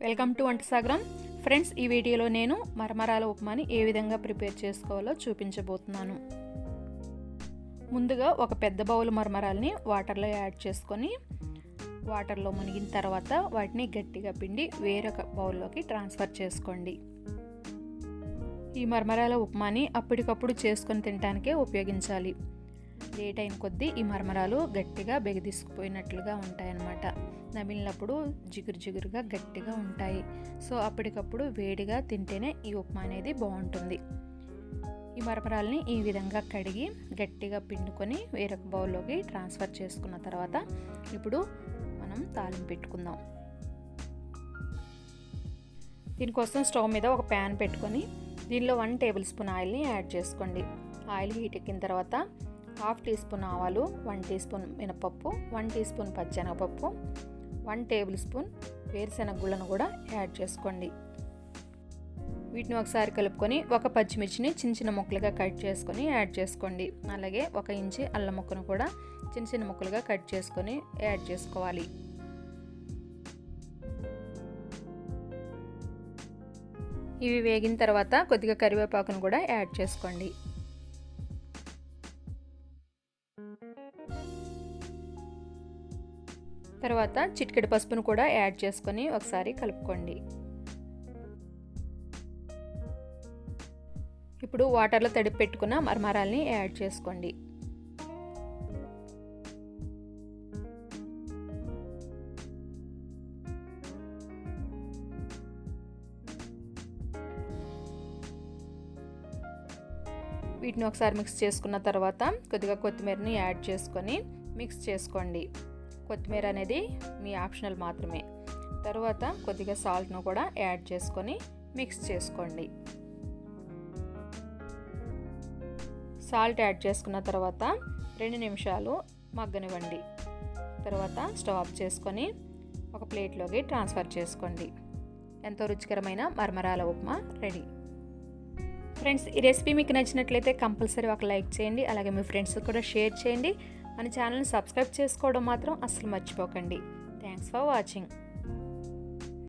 Welcome to వంట సాగరం friends. ఈ వీడియోలో నేను మరమరాల ఉప్మాని ఏ విధంగా ప్రిపేర్ చేసుకోవాలో చూపించబోతున్నాను. ముందుగా ఒక పెద్ద బౌల్ మరమరాల్ని వాటర్లో యాడ్ చేసుకొని వాటర్లో మునిగిన తర్వాత వాటిని గట్టిగా పిండి వేరొక బౌల్లోకి ట్రాన్స్ఫర్ చేసుకోండి. ఈ మరమరాల ఉప్మాని అప్పటికప్పుడు చేసుకొని తినడానికే ఉపయోగించాలి. లేట్ అయిన కొద్దీ ఈ మరమరాలు గట్టిగా బెగదీసుకుపోయినట్లుగా ఉంటాయన్నమాట. నమిలినప్పుడు జిగురుగా గట్టిగా ఉంటాయి. సో అప్పటికప్పుడు వేడిగా తింటేనే ఈ ఉప్మా అనేది బాగుంటుంది. ఈ మరమరాలని ఈ విధంగా కడిగి గట్టిగా పిండుకొని వేరొక బౌల్లోకి ట్రాన్స్ఫర్ చేసుకున్న తర్వాత ఇప్పుడు మనం తాలింపు పెట్టుకుందాం. దీనికోసం స్టవ్ మీద ఒక ప్యాన్ పెట్టుకొని దీనిలో 1 టేబుల్ స్పూన్ ఆయిల్ని యాడ్ చేసుకోండి. ఆయిల్ హీట్ ఎక్కిన తర్వాత 1/2 టీ స్పూన్ ఆవాలు, 1 టీ స్పూన్ మినపప్పు, 1 టీ స్పూన్ పచ్చెనగపప్పు, 1 టేబుల్ స్పూన్ వేరుశెనగ గుళ్ళను కూడా యాడ్ చేసుకోండి. వీటిని ఒకసారి కలుపుకొని ఒక పచ్చిమిర్చిని చిన్న ముక్కలుగా కట్ చేసుకొని యాడ్ చేసుకోండి. అలాగే 1 ఇంచి అల్లం ముక్కను కూడా చిన్న ముక్కలుగా కట్ చేసుకొని యాడ్ చేసుకోవాలి. ఇవి వేగిన తర్వాత కొద్దిగా కరివేపాకును కూడా యాడ్ చేసుకోండి. తర్వాత చిటికెడు పసుపును కూడా యాడ్ చేసుకొని ఒకసారి కలుపుకోండి. ఇప్పుడు వాటర్లో తడిపి పెట్టుకున్న మరమరాల్ని యాడ్ చేసుకోండి. వీటిని ఒకసారి మిక్స్ చేసుకున్న తర్వాత కొద్దిగా కొత్తిమీరని యాడ్ చేసుకొని మిక్స్ చేసుకోండి. కొత్తిమీర అనేది మీ ఆప్షనల్ మాత్రమే. తర్వాత కొద్దిగా సాల్ట్ను కూడా యాడ్ చేసుకొని మిక్స్ చేసుకోండి. సాల్ట్ యాడ్ చేసుకున్న తర్వాత 2 నిమిషాలు మగ్గనివ్వండి. తర్వాత స్టవ్ ఆఫ్ చేసుకొని ఒక ప్లేట్లోకి ట్రాన్స్ఫర్ చేసుకోండి. ఎంతో రుచికరమైన మరమరాల ఉప్మా రెడీ. ఫ్రెండ్స్, ఈ రెసిపీ మీకు నచ్చినట్లయితే కంపల్సరీ ఒక లైక్ చేయండి. అలాగే మీ ఫ్రెండ్స్ కూడా షేర్ చేయండి. మన ఛానల్ని సబ్స్క్రైబ్ చేసుకోవడం మాత్రం అస్సలు మర్చిపోకండి. Thanks for watching.